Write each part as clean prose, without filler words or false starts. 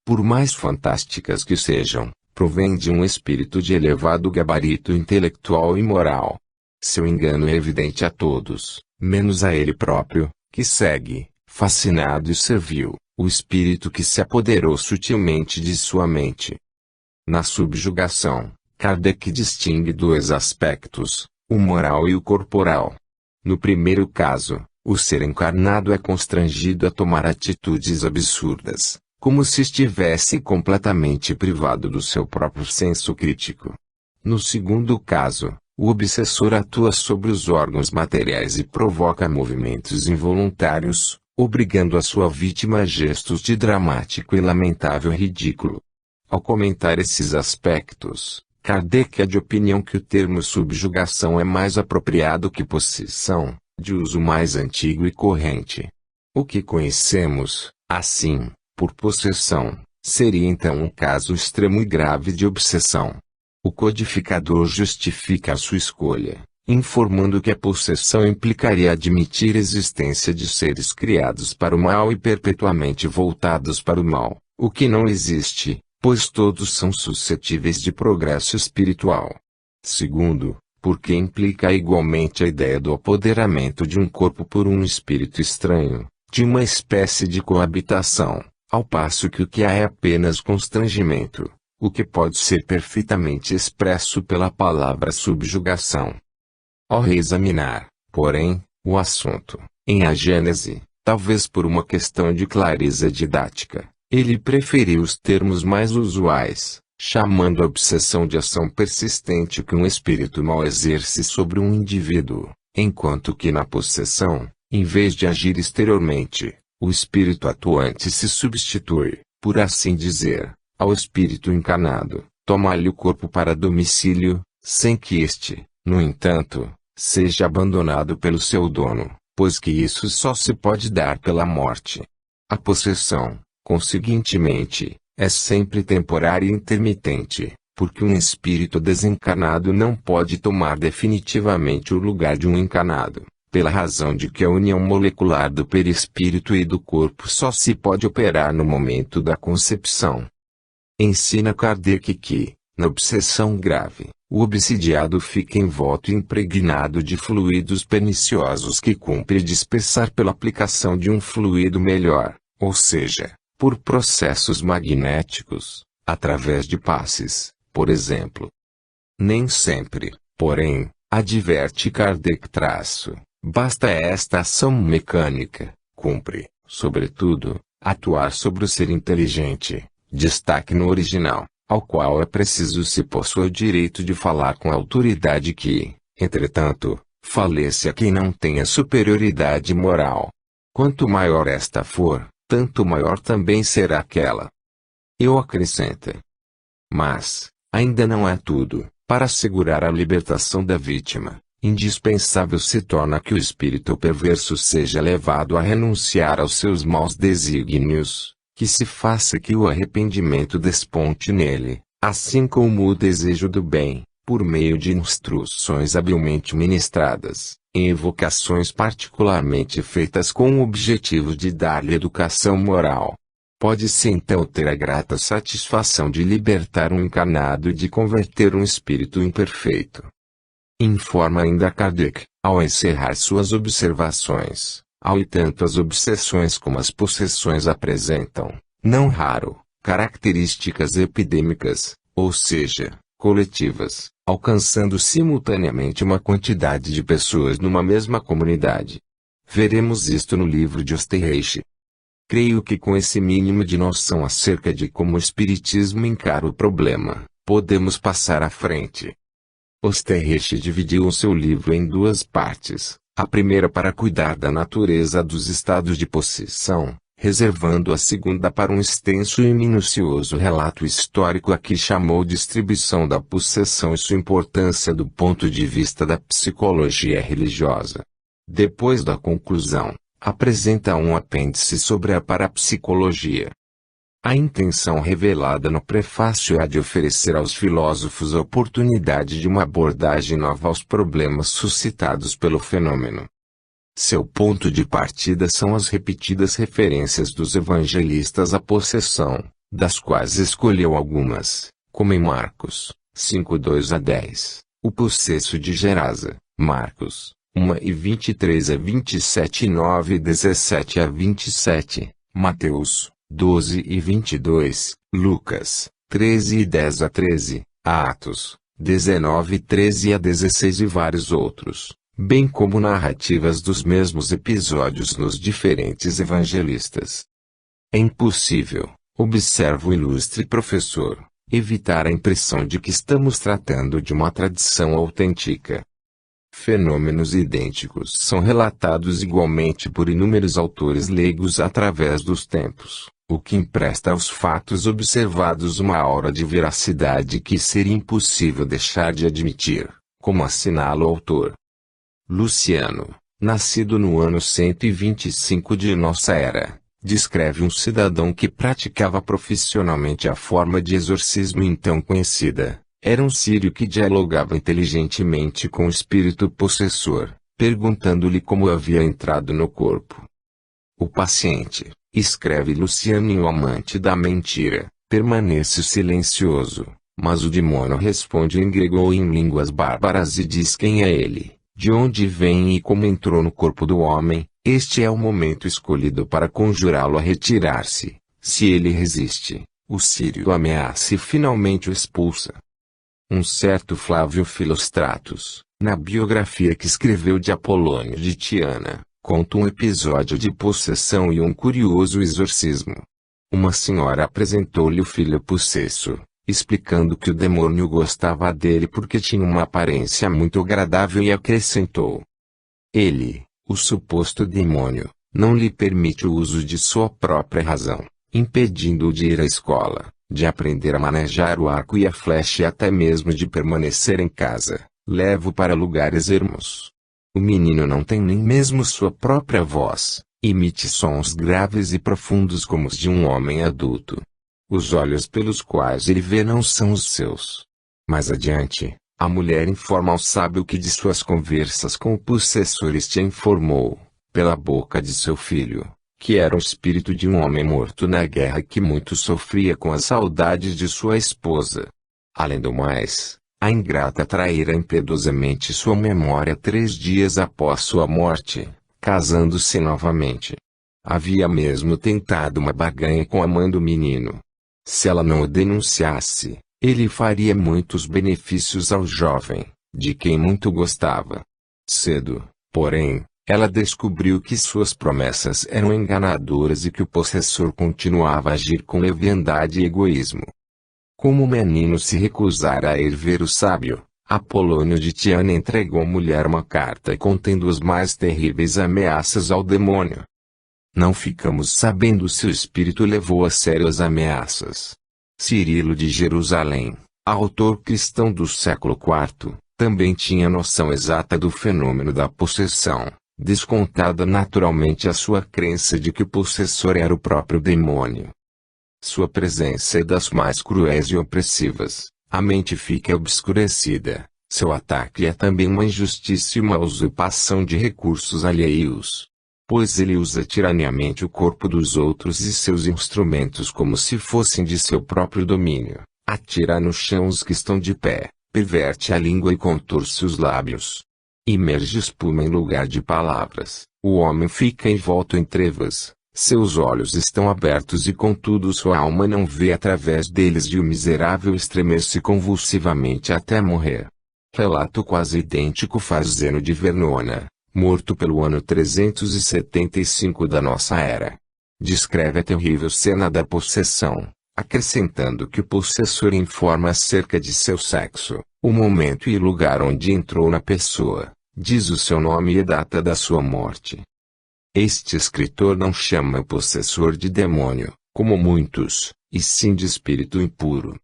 por mais fantásticas que sejam, provém de um espírito de elevado gabarito intelectual e moral. Seu engano é evidente a todos, menos a ele próprio, que segue, fascinado e servil, o espírito que se apoderou sutilmente de sua mente. Na subjugação, Kardec distingue dois aspectos, o moral e o corporal. No primeiro caso, o ser encarnado é constrangido a tomar atitudes absurdas, como se estivesse completamente privado do seu próprio senso crítico. No segundo caso, o obsessor atua sobre os órgãos materiais e provoca movimentos involuntários, obrigando a sua vítima a gestos de dramático e lamentável ridículo. Ao comentar esses aspectos, Kardec é de opinião que o termo subjugação é mais apropriado que possessão, de uso mais antigo e corrente. O que conhecemos, assim, por possessão, seria então um caso extremo e grave de obsessão. O codificador justifica a sua escolha, informando que a possessão implicaria admitir a existência de seres criados para o mal e perpetuamente voltados para o mal, o que não existe, pois todos são suscetíveis de progresso espiritual. Segundo, porque implica igualmente a ideia do apoderamento de um corpo por um espírito estranho, de uma espécie de coabitação, ao passo que o que há é apenas constrangimento, o que pode ser perfeitamente expresso pela palavra subjugação. Ao reexaminar, porém, o assunto, em A Gênese, talvez por uma questão de clareza didática, ele preferiu os termos mais usuais, chamando a obsessão de ação persistente que um espírito mau exerce sobre um indivíduo, enquanto que na possessão, em vez de agir exteriormente, o espírito atuante se substitui, por assim dizer, ao espírito encarnado, toma-lhe o corpo para domicílio, sem que este, no entanto, seja abandonado pelo seu dono, pois que isso só se pode dar pela morte. A possessão, conseguintemente, é sempre temporária e intermitente, porque um espírito desencarnado não pode tomar definitivamente o lugar de um encarnado, pela razão de que a união molecular do perispírito e do corpo só se pode operar no momento da concepção. Ensina Kardec que, na obsessão grave, o obsidiado fica envolto e impregnado de fluidos perniciosos que cumpre dispersar pela aplicação de um fluido melhor, ou seja, por processos magnéticos, através de passes, por exemplo. Nem sempre, porém, adverte Kardec basta esta ação mecânica, cumpre, sobretudo, atuar sobre o ser inteligente, destaque no original, ao qual é preciso se possua o direito de falar com a autoridade que, entretanto, faleça quem não tenha superioridade moral. Quanto maior esta for, tanto maior também será aquela. Eu acrescento. Mas, ainda não é tudo. Para assegurar a libertação da vítima, indispensável se torna que o espírito perverso seja levado a renunciar aos seus maus desígnios, que se faça que o arrependimento desponte nele, assim como o desejo do bem, por meio de instruções habilmente ministradas, em evocações particularmente feitas com o objetivo de dar-lhe educação moral. Pode-se então ter a grata satisfação de libertar um encarnado e de converter um espírito imperfeito. Informa ainda Kardec, ao encerrar suas observações, ao entanto as obsessões como as possessões apresentam, não raro, características epidêmicas, ou seja, coletivas, alcançando simultaneamente uma quantidade de pessoas numa mesma comunidade. Veremos isto no livro de Osterreich. Creio que com esse mínimo de noção acerca de como o Espiritismo encara o problema, podemos passar à frente. Osterreich dividiu o seu livro em duas partes, a primeira para cuidar da natureza dos estados de possessão, reservando a segunda para um extenso e minucioso relato histórico a que chamou Distribuição da Possessão e sua importância do ponto de vista da psicologia religiosa. Depois da conclusão, apresenta um apêndice sobre a parapsicologia. A intenção revelada no prefácio é a de oferecer aos filósofos a oportunidade de uma abordagem nova aos problemas suscitados pelo fenômeno. Seu ponto de partida são as repetidas referências dos evangelistas à possessão, das quais escolheu algumas, como em Marcos 5:2-10, o possesso de Gerasa, Marcos 1:23-27 e 9:17-27, Mateus 12:22, Lucas 13:10-13, Atos 19:13-16 e vários outros, bem como narrativas dos mesmos episódios nos diferentes evangelistas. É impossível, observa o ilustre professor, evitar a impressão de que estamos tratando de uma tradição autêntica. Fenômenos idênticos são relatados igualmente por inúmeros autores leigos através dos tempos, o que empresta aos fatos observados uma aura de veracidade que seria impossível deixar de admitir, como assinala o autor. Luciano, nascido no ano 125 de nossa era, descreve um cidadão que praticava profissionalmente a forma de exorcismo então conhecida. Era um sírio que dialogava inteligentemente com o espírito possessor, perguntando-lhe como havia entrado no corpo. O paciente, escreve Luciano em O Amante da Mentira, permanece silencioso, mas o demônio responde em grego ou em línguas bárbaras e diz quem é ele, de onde vem e como entrou no corpo do homem. Este é o momento escolhido para conjurá-lo a retirar-se. Se ele resiste, o sírio o ameaça e finalmente o expulsa. Um certo Flávio Philostratus, na biografia que escreveu de Apolônio de Tiana, conta um episódio de possessão e um curioso exorcismo. Uma senhora apresentou-lhe o filho possesso, explicando que o demônio gostava dele porque tinha uma aparência muito agradável e acrescentou: ele, o suposto demônio, não lhe permite o uso de sua própria razão, impedindo-o de ir à escola, de aprender a manejar o arco e a flecha e até mesmo de permanecer em casa. Leva-o para lugares ermos. O menino não tem nem mesmo sua própria voz, emite sons graves e profundos como os de um homem adulto. Os olhos pelos quais ele vê não são os seus. Mais adiante, a mulher informa ao sábio que de suas conversas com o possessor este informou, pela boca de seu filho, que era o espírito de um homem morto na guerra que muito sofria com as saudades de sua esposa. Além do mais, a ingrata traíra impiedosamente sua memória 3 dias após sua morte, casando-se novamente. Havia mesmo tentado uma barganha com a mãe do menino. Se ela não o denunciasse, ele faria muitos benefícios ao jovem, de quem muito gostava. Cedo, porém, ela descobriu que suas promessas eram enganadoras e que o possessor continuava a agir com leviandade e egoísmo. Como o menino se recusara a ir ver o sábio, Apolônio de Tiana entregou à mulher uma carta contendo as mais terríveis ameaças ao demônio. Não ficamos sabendo se o espírito levou a sério as ameaças. Cirilo de Jerusalém, autor cristão do século IV, também tinha noção exata do fenômeno da possessão, descontada naturalmente a sua crença de que o possessor era o próprio demônio. Sua presença é das mais cruéis e opressivas, a mente fica obscurecida, seu ataque é também uma injustiça e uma usurpação de recursos alheios. Pois ele usa tiraniamente o corpo dos outros e seus instrumentos como se fossem de seu próprio domínio, atira no chão os que estão de pé, perverte a língua e contorce os lábios. Imerge espuma em lugar de palavras, o homem fica envolto em trevas, seus olhos estão abertos e contudo sua alma não vê através deles e o miserável estremece convulsivamente até morrer. Relato quase idêntico faz Zeno de Verona, morto pelo ano 375 da nossa era. Descreve a terrível cena da possessão, acrescentando que o possessor informa acerca de seu sexo, o momento e lugar onde entrou na pessoa, diz o seu nome e a data da sua morte. Este escritor não chama o possessor de demônio, como muitos, e sim de espírito impuro.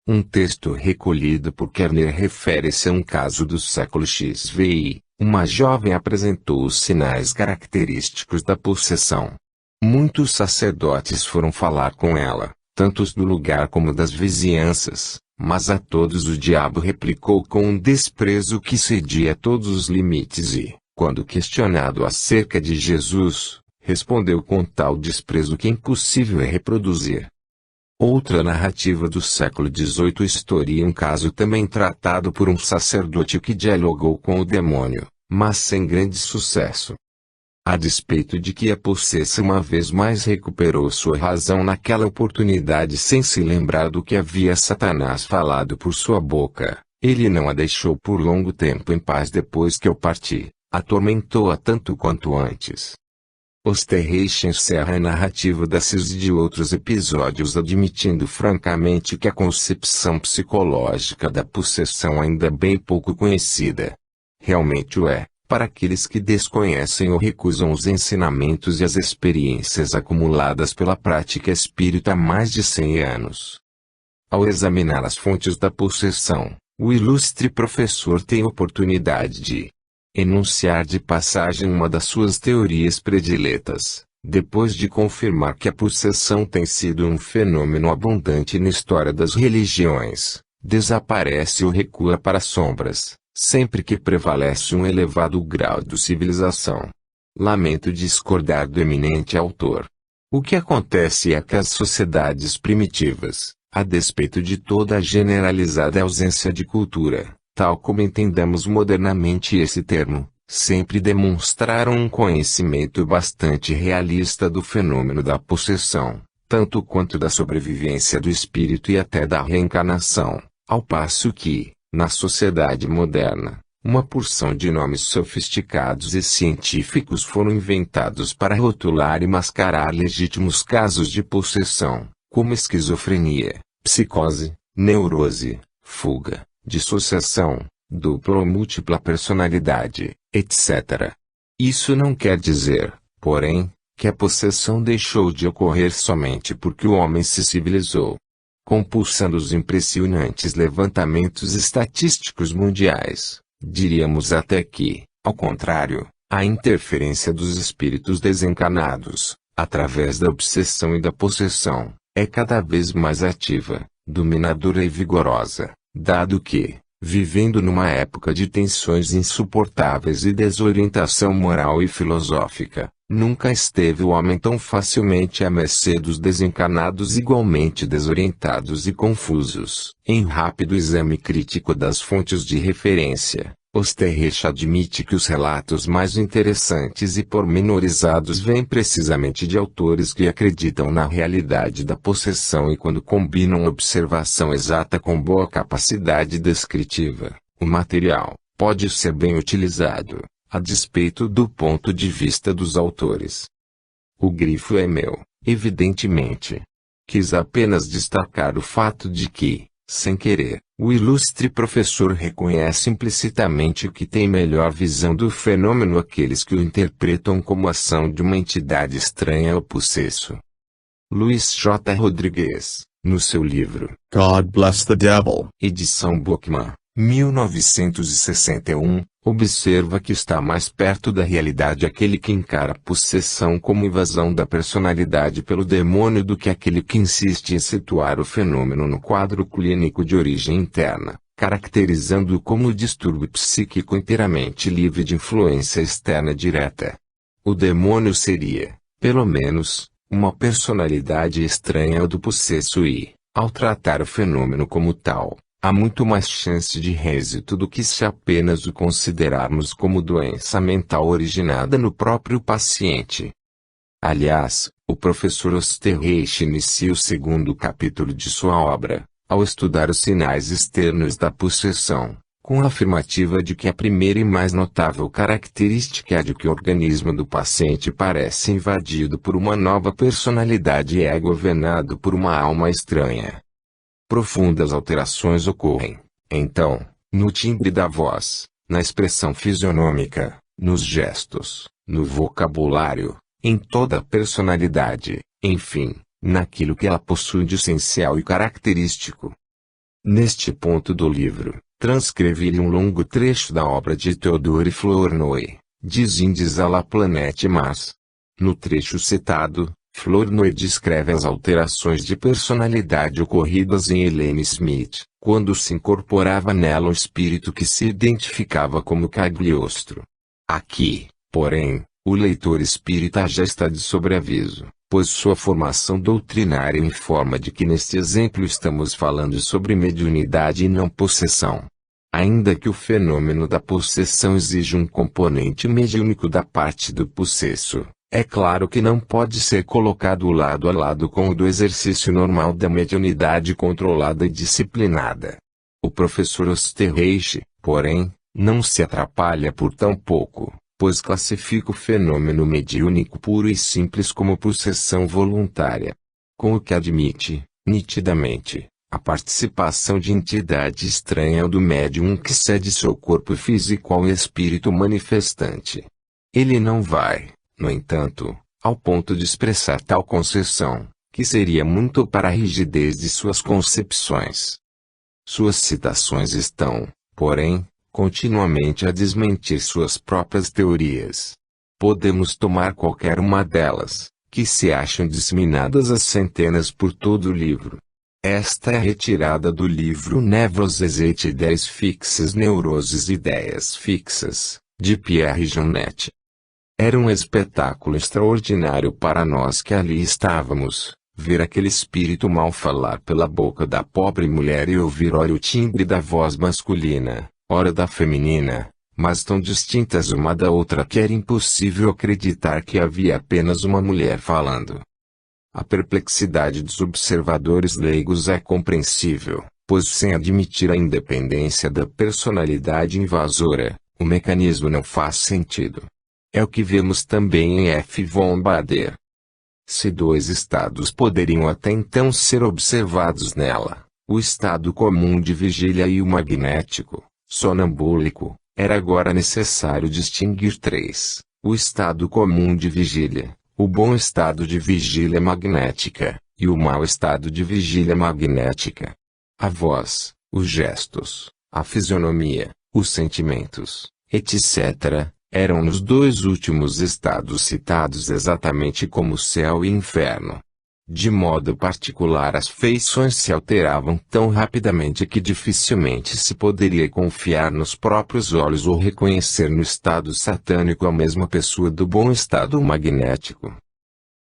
Um texto recolhido por Kerner refere-se a um caso do século XVI. Uma jovem apresentou os sinais característicos da possessão. Muitos sacerdotes foram falar com ela, tanto os do lugar como das vizinhanças, mas a todos o diabo replicou com um desprezo que cedia todos os limites e, quando questionado acerca de Jesus, respondeu com tal desprezo que impossível é reproduzir. Outra narrativa do século XVIII historia um caso também tratado por um sacerdote que dialogou com o demônio, mas sem grande sucesso. A despeito de que a possessa uma vez mais recuperou sua razão naquela oportunidade sem se lembrar do que havia Satanás falado por sua boca, ele não a deixou por longo tempo em paz depois que eu parti, atormentou-a tanto quanto antes. Osterreich encerra a narrativa desses e de outros episódios admitindo francamente que a concepção psicológica da possessão ainda é bem pouco conhecida. Realmente o é, para aqueles que desconhecem ou recusam os ensinamentos e as experiências acumuladas pela prática espírita há mais de 100 anos. Ao examinar as fontes da possessão, o ilustre professor tem oportunidade de enunciar de passagem uma das suas teorias prediletas, depois de confirmar que a possessão tem sido um fenômeno abundante na história das religiões, desaparece ou recua para as sombras, sempre que prevalece um elevado grau de civilização. Lamento discordar do eminente autor. O que acontece é que as sociedades primitivas, a despeito de toda a generalizada ausência de cultura, tal como entendamos modernamente esse termo, sempre demonstraram um conhecimento bastante realista do fenômeno da possessão, tanto quanto da sobrevivência do espírito e até da reencarnação, ao passo que, na sociedade moderna, uma porção de nomes sofisticados e científicos foram inventados para rotular e mascarar legítimos casos de possessão, como esquizofrenia, psicose, neurose, fuga, dissociação, dupla ou múltipla personalidade, etc. Isso não quer dizer, porém, que a possessão deixou de ocorrer somente porque o homem se civilizou. Compulsando os impressionantes levantamentos estatísticos mundiais, diríamos até que, ao contrário, a interferência dos espíritos desencarnados, através da obsessão e da possessão, é cada vez mais ativa, dominadora e vigorosa. Dado que, vivendo numa época de tensões insuportáveis e desorientação moral e filosófica, nunca esteve o homem tão facilmente à mercê dos desencarnados igualmente desorientados e confusos. Em rápido exame crítico das fontes de referência, Osterreich admite que os relatos mais interessantes e pormenorizados vêm precisamente de autores que acreditam na realidade da possessão e quando combinam observação exata com boa capacidade descritiva, o material pode ser bem utilizado, a despeito do ponto de vista dos autores. O grifo é meu, evidentemente. Quis apenas destacar o fato de que, sem querer, o ilustre professor reconhece implicitamente que tem melhor visão do fenômeno aqueles que o interpretam como ação de uma entidade estranha ao possesso. Luiz J. Rodrigues, no seu livro God Bless the Devil, edição Bookman, 1961, observa que está mais perto da realidade aquele que encara a possessão como invasão da personalidade pelo demônio do que aquele que insiste em situar o fenômeno no quadro clínico de origem interna, caracterizando-o como distúrbio psíquico inteiramente livre de influência externa direta. O demônio seria, pelo menos, uma personalidade estranha ao do possesso e, ao tratar o fenômeno como tal, há muito mais chance de êxito do que se apenas o considerarmos como doença mental originada no próprio paciente. Aliás, o professor Osterreich inicia o segundo capítulo de sua obra, ao estudar os sinais externos da possessão, com a afirmativa de que a primeira e mais notável característica é de que o organismo do paciente parece invadido por uma nova personalidade e é governado por uma alma estranha. Profundas alterações ocorrem, então, no timbre da voz, na expressão fisionômica, nos gestos, no vocabulário, em toda a personalidade, enfim, naquilo que ela possui de essencial e característico. Neste ponto do livro, transcrevi-lhe um longo trecho da obra de Theodore Flournoy, Des Indes à la planète Mars. No trecho citado, Flournoy descreve as alterações de personalidade ocorridas em Helene Smith, quando se incorporava nela o espírito que se identificava como Cagliostro. Aqui, porém, o leitor espírita já está de sobreaviso, pois sua formação doutrinária informa de que neste exemplo estamos falando sobre mediunidade e não possessão. Ainda que o fenômeno da possessão exija um componente mediúnico da parte do possesso, é claro que não pode ser colocado lado a lado com o do exercício normal da mediunidade controlada e disciplinada. O professor Osterreich, porém, não se atrapalha por tão pouco, pois classifica o fenômeno mediúnico puro e simples como possessão voluntária. Com o que admite, nitidamente, a participação de entidade estranha ao do médium que cede seu corpo físico ao espírito manifestante. Ele não vai, no entanto, ao ponto de expressar tal concessão, que seria muito para a rigidez de suas concepções. Suas citações estão, porém, continuamente a desmentir suas próprias teorias. Podemos tomar qualquer uma delas, que se acham disseminadas às centenas por todo o livro. Esta é retirada do livro Nevroses et Ideias Fixas, Neuroses e Ideias Fixas, de Pierre Janet. Era um espetáculo extraordinário para nós que ali estávamos, ver aquele espírito mal falar pela boca da pobre mulher e ouvir ora o timbre da voz masculina, ora da feminina, mas tão distintas uma da outra que era impossível acreditar que havia apenas uma mulher falando. A perplexidade dos observadores leigos é compreensível, pois sem admitir a independência da personalidade invasora, o mecanismo não faz sentido. É o que vemos também em F. von Bader. Se dois estados poderiam até então ser observados nela, o estado comum de vigília e o magnético, sonambúlico, era agora necessário distinguir três: o estado comum de vigília, o bom estado de vigília magnética, e o mau estado de vigília magnética. A voz, os gestos, a fisionomia, os sentimentos, etc., eram nos dois últimos estados citados exatamente como céu e inferno. De modo particular, as feições se alteravam tão rapidamente que dificilmente se poderia confiar nos próprios olhos ou reconhecer no estado satânico a mesma pessoa do bom estado magnético.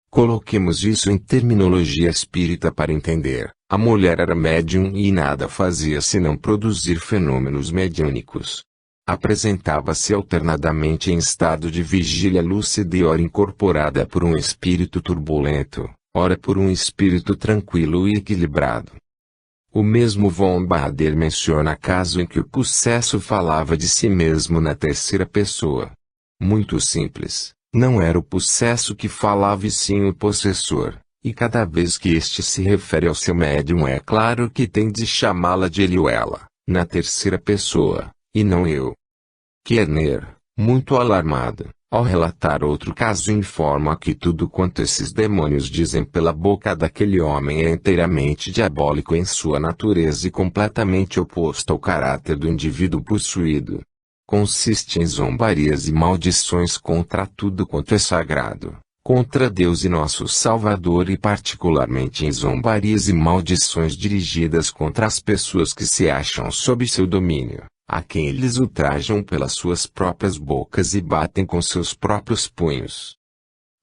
Coloquemos isso em terminologia espírita para entender. A mulher era médium e nada fazia senão produzir fenômenos mediúnicos. Apresentava-se alternadamente em estado de vigília lúcida e ora incorporada por um espírito turbulento, ora por um espírito tranquilo e equilibrado. O mesmo von Bader menciona caso em que o possesso falava de si mesmo na terceira pessoa. Muito simples, não era o possesso que falava e sim o possessor, e cada vez que este se refere ao seu médium é claro que tem de chamá-la de ele ou ela, na terceira pessoa, e não eu. Kerner, muito alarmado, ao relatar outro caso informa que tudo quanto esses demônios dizem pela boca daquele homem é inteiramente diabólico em sua natureza e completamente oposto ao caráter do indivíduo possuído. Consiste em zombarias e maldições contra tudo quanto é sagrado, contra Deus e nosso Salvador e particularmente em zombarias e maldições dirigidas contra as pessoas que se acham sob seu domínio, a quem eles ultrajam pelas suas próprias bocas e batem com seus próprios punhos.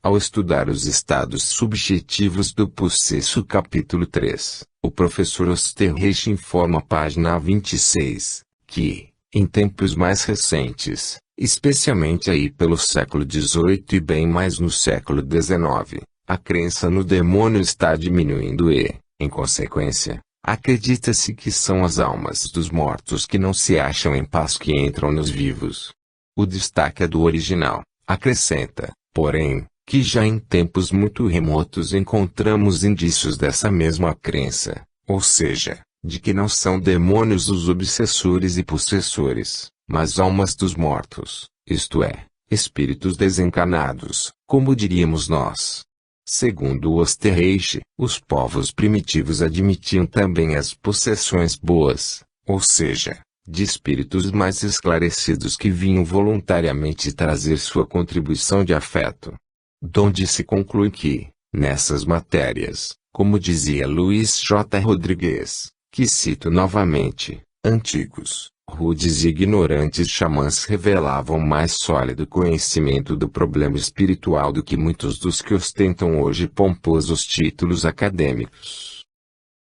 Ao estudar os estados subjetivos do possesso capítulo 3, o professor Osterreich informa página 26, que, em tempos mais recentes, especialmente aí pelo século XVIII e bem mais no século XIX, a crença no demônio está diminuindo e, em consequência, acredita-se que são as almas dos mortos que não se acham em paz que entram nos vivos. O destaque é do original, acrescenta, porém, que já em tempos muito remotos encontramos indícios dessa mesma crença, ou seja, de que não são demônios os obsessores e possessores, mas almas dos mortos, isto é, espíritos desencarnados, como diríamos nós. Segundo Osterreich, os povos primitivos admitiam também as possessões boas, ou seja, de espíritos mais esclarecidos que vinham voluntariamente trazer sua contribuição de afeto. Donde se conclui que, nessas matérias, como dizia Luiz J. Rodrigues, que cito novamente, antigos, rudes e ignorantes xamãs revelavam mais sólido conhecimento do problema espiritual do que muitos dos que ostentam hoje pomposos títulos acadêmicos.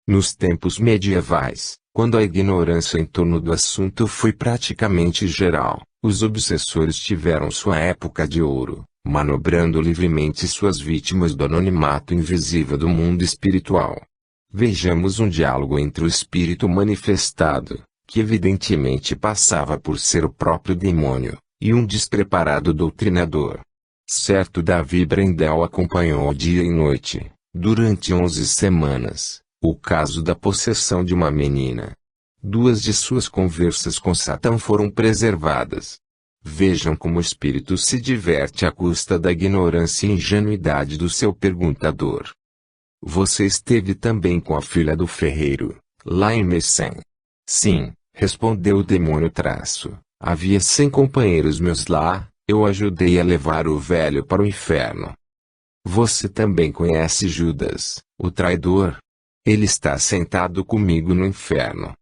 Nos tempos medievais, quando a ignorância em torno do assunto foi praticamente geral, os obsessores tiveram sua época de ouro, manobrando livremente suas vítimas do anonimato invisível do mundo espiritual. Vejamos um diálogo entre o espírito manifestado, que evidentemente passava por ser o próprio demônio, e um despreparado doutrinador. Certo Davi Brendel acompanhou dia e noite, durante 11 semanas, o caso da possessão de uma menina. 2 de suas conversas com Satã foram preservadas. Vejam como o espírito se diverte à custa da ignorância e ingenuidade do seu perguntador. Você esteve também com a filha do ferreiro, lá em Messém. Sim, respondeu o demônio traço. Havia 100 companheiros meus lá, eu ajudei a levar o velho para o inferno. Você também conhece Judas, o traidor? Ele está sentado comigo no inferno.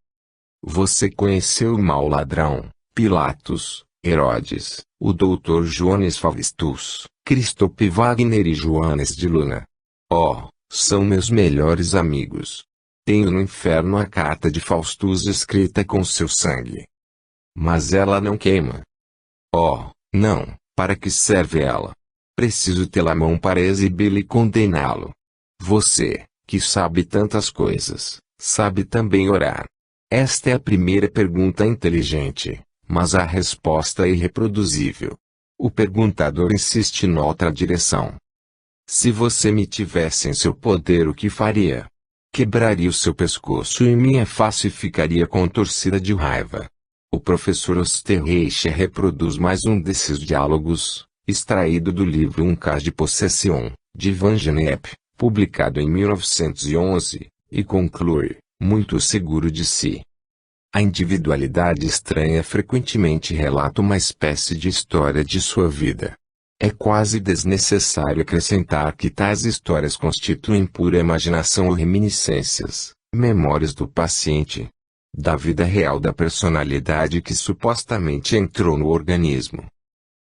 Você conheceu o mau ladrão, Pilatos, Herodes, o doutor Joanes Faustus, Christoph Wagner e Joanes de Luna? Oh, são meus melhores amigos. Tenho no inferno a carta de Faustus escrita com seu sangue. Mas ela não queima. Oh, não, para que serve ela? Preciso tê-la à mão para exibi-lo e condená-lo. Você, que sabe tantas coisas, sabe também orar. Esta é a primeira pergunta inteligente, mas a resposta é irreproduzível. O perguntador insiste noutra direção. Se você me tivesse em seu poder, o que faria? Quebraria o seu pescoço e minha face ficaria contorcida de raiva. O professor Osterreicher reproduz mais um desses diálogos, extraído do livro Um Caso de Possessão, de Van Gennep, publicado em 1911, e conclui, muito seguro de si. A individualidade estranha frequentemente relata uma espécie de história de sua vida. É quase desnecessário acrescentar que tais histórias constituem pura imaginação ou reminiscências, memórias do paciente, da vida real da personalidade que supostamente entrou no organismo.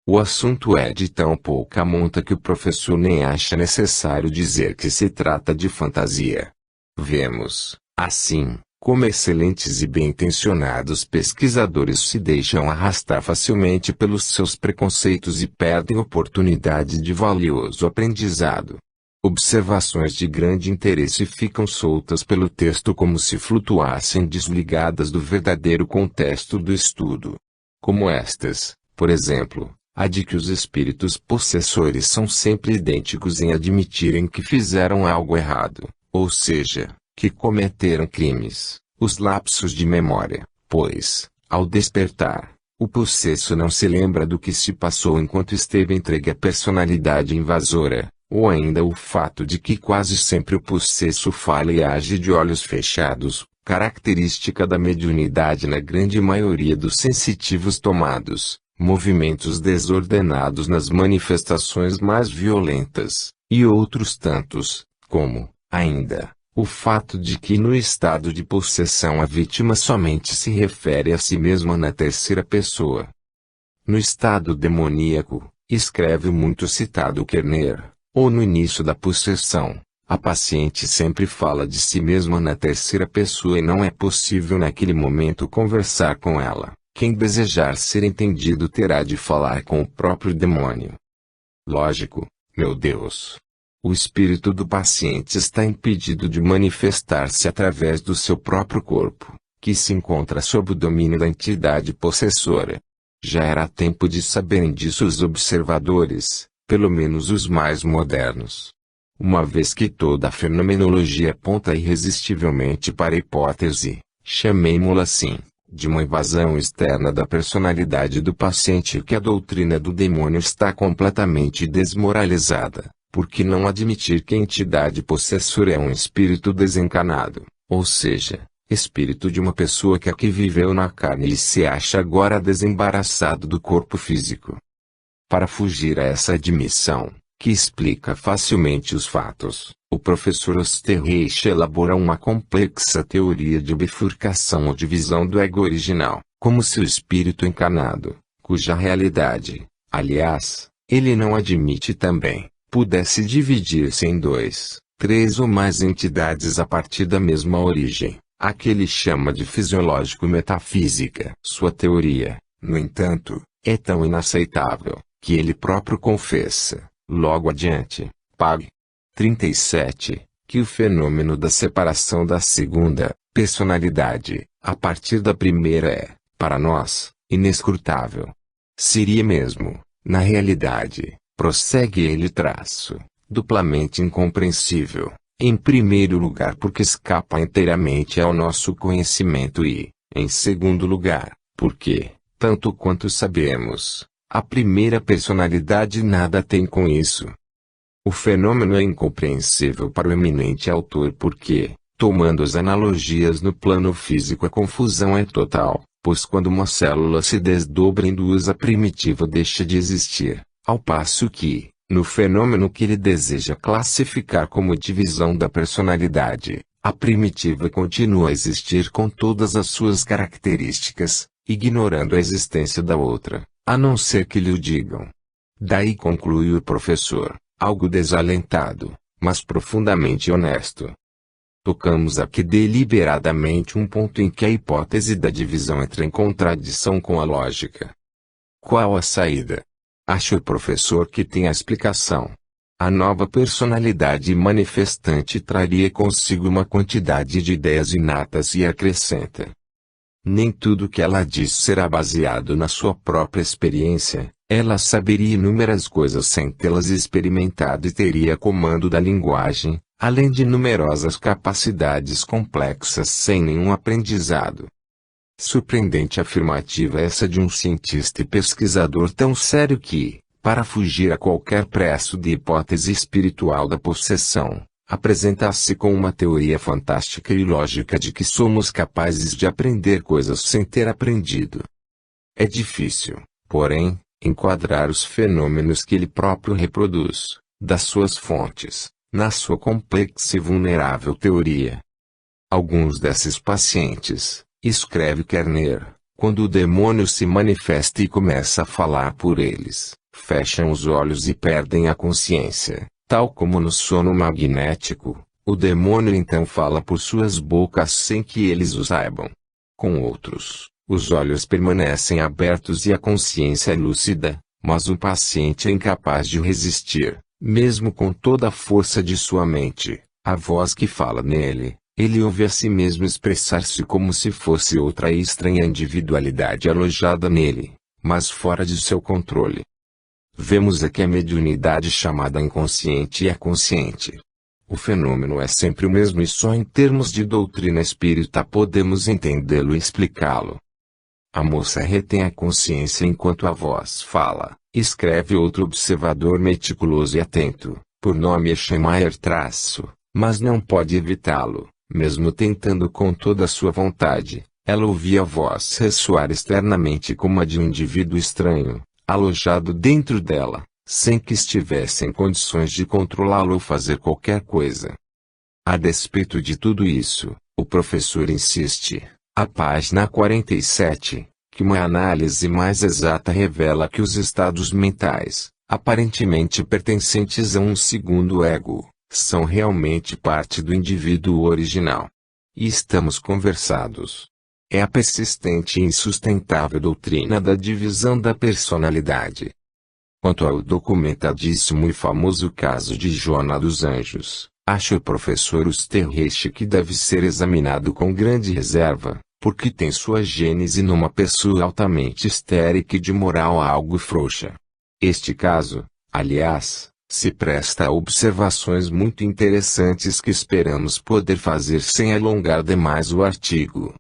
O assunto é de tão pouca monta que o professor nem acha necessário dizer que se trata de fantasia. Vemos, assim, como excelentes e bem-intencionados pesquisadores se deixam arrastar facilmente pelos seus preconceitos e perdem oportunidade de valioso aprendizado. Observações de grande interesse ficam soltas pelo texto como se flutuassem desligadas do verdadeiro contexto do estudo. Como estas, por exemplo, a de que os espíritos possessores são sempre idênticos em admitirem que fizeram algo errado, ou seja, que cometeram crimes, os lapsos de memória, pois, ao despertar, o possesso não se lembra do que se passou enquanto esteve entregue à personalidade invasora, ou ainda o fato de que quase sempre o possesso fala e age de olhos fechados, característica da mediunidade na grande maioria dos sensitivos tomados, movimentos desordenados nas manifestações mais violentas, e outros tantos, como, ainda, o fato de que no estado de possessão a vítima somente se refere a si mesma na terceira pessoa. No estado demoníaco, escreve o muito citado Kerner, ou no início da possessão, a paciente sempre fala de si mesma na terceira pessoa e não é possível naquele momento conversar com ela. Quem desejar ser entendido terá de falar com o próprio demônio. Lógico, meu Deus. O espírito do paciente está impedido de manifestar-se através do seu próprio corpo, que se encontra sob o domínio da entidade possessora. Já era tempo de saberem disso os observadores, pelo menos os mais modernos. Uma vez que toda a fenomenologia aponta irresistivelmente para a hipótese, chamemo-la assim, de uma invasão externa da personalidade do paciente e que a doutrina do demônio está completamente desmoralizada, por que não admitir que a entidade possessora é um espírito desencarnado, ou seja, espírito de uma pessoa que aqui viveu na carne e se acha agora desembaraçado do corpo físico? Para fugir a essa admissão, que explica facilmente os fatos, o professor Osterreich elabora uma complexa teoria de bifurcação ou divisão do ego original, como se o espírito encarnado, cuja realidade, aliás, ele não admite também, pudesse dividir-se em dois, três ou mais entidades a partir da mesma origem, a que ele chama de fisiológico-metafísica. Sua teoria, no entanto, é tão inaceitável, que ele próprio confessa, logo adiante, pág. 37, que o fenômeno da separação da segunda personalidade, a partir da primeira é, para nós, inescrutável. Seria mesmo, na realidade, prossegue ele duplamente incompreensível, em primeiro lugar porque escapa inteiramente ao nosso conhecimento e, em segundo lugar, porque, tanto quanto sabemos, a primeira personalidade nada tem com isso. O fenômeno é incompreensível para o eminente autor porque, tomando as analogias no plano físico, a confusão é total, pois quando uma célula se desdobra em duas, a primitiva deixa de existir, ao passo que, no fenômeno que ele deseja classificar como divisão da personalidade, a primitiva continua a existir com todas as suas características, ignorando a existência da outra, a não ser que lhe o digam. Daí conclui o professor, algo desalentado, mas profundamente honesto. Tocamos aqui deliberadamente um ponto em que a hipótese da divisão entra em contradição com a lógica. Qual a saída? Acha o professor que tem a explicação. A nova personalidade manifestante traria consigo uma quantidade de ideias inatas e acrescenta. Nem tudo que ela diz será baseado na sua própria experiência, ela saberia inúmeras coisas sem tê-las experimentado e teria comando da linguagem, além de numerosas capacidades complexas sem nenhum aprendizado. Surpreendente afirmativa essa de um cientista e pesquisador tão sério que, para fugir a qualquer preço de hipótese espiritual da possessão, apresenta-se com uma teoria fantástica e lógica de que somos capazes de aprender coisas sem ter aprendido. É difícil, porém, enquadrar os fenômenos que ele próprio reproduz, das suas fontes, na sua complexa e vulnerável teoria. Alguns desses pacientes, escreve Kerner, quando o demônio se manifesta e começa a falar por eles, fecham os olhos e perdem a consciência, tal como no sono magnético, o demônio então fala por suas bocas sem que eles o saibam. Com outros, os olhos permanecem abertos e a consciência é lúcida, mas o paciente é incapaz de resistir, mesmo com toda a força de sua mente, à voz que fala nele. Ele ouve a si mesmo expressar-se como se fosse outra e estranha individualidade alojada nele, mas fora de seu controle. Vemos aqui a mediunidade chamada inconsciente e a consciente. O fenômeno é sempre o mesmo e só em termos de doutrina espírita podemos entendê-lo e explicá-lo. A moça retém a consciência enquanto a voz fala, escreve outro observador meticuloso e atento, por nome Schemeier mas não pode evitá-lo. Mesmo tentando com toda a sua vontade, ela ouvia a voz ressoar externamente como a de um indivíduo estranho, alojado dentro dela, sem que estivesse em condições de controlá-lo ou fazer qualquer coisa. A despeito de tudo isso, o professor insiste, à página 47, que uma análise mais exata revela que os estados mentais, aparentemente pertencentes a um segundo ego, são realmente parte do indivíduo original. E estamos conversados. É a persistente e insustentável doutrina da divisão da personalidade. Quanto ao documentadíssimo e famoso caso de Joana dos Anjos, acha o professor Usterreich que deve ser examinado com grande reserva, porque tem sua gênese numa pessoa altamente histérica e de moral algo frouxa. Este caso, aliás, se presta a observações muito interessantes que esperamos poder fazer sem alongar demais o artigo.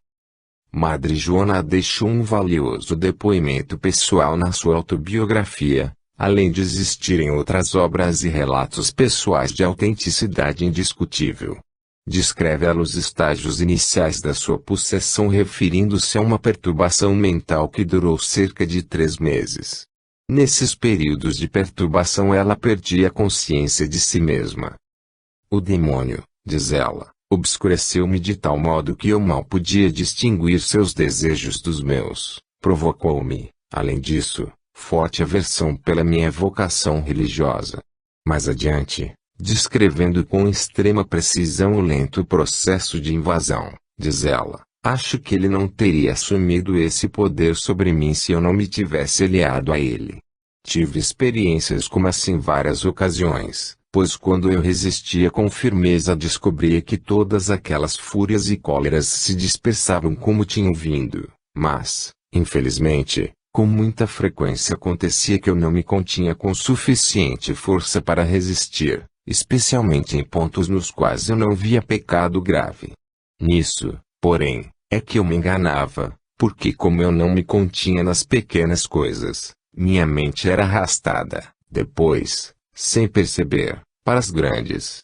Madre Joana deixou um valioso depoimento pessoal na sua autobiografia, além de existirem outras obras e relatos pessoais de autenticidade indiscutível. Descreve ela os estágios iniciais da sua possessão referindo-se a uma perturbação mental que durou cerca de 3 meses. Nesses períodos de perturbação ela perdia a consciência de si mesma. O demônio, diz ela, Obscureceu-me de tal modo que eu mal podia distinguir seus desejos dos meus. Provocou-me, além disso, forte aversão pela minha vocação religiosa. Mais adiante, descrevendo com extrema precisão o lento processo de invasão, diz ela, acho que ele não teria assumido esse poder sobre mim se eu não me tivesse aliado a ele. Tive experiências como essa em várias ocasiões, pois quando eu resistia com firmeza descobria que todas aquelas fúrias e cóleras se dispersavam como tinham vindo, mas, infelizmente, com muita frequência acontecia que eu não me continha com suficiente força para resistir, especialmente em pontos nos quais eu não via pecado grave. Nisso, porém, é que eu me enganava, porque como eu não me continha nas pequenas coisas, minha mente era arrastada, depois, sem perceber, para as grandes.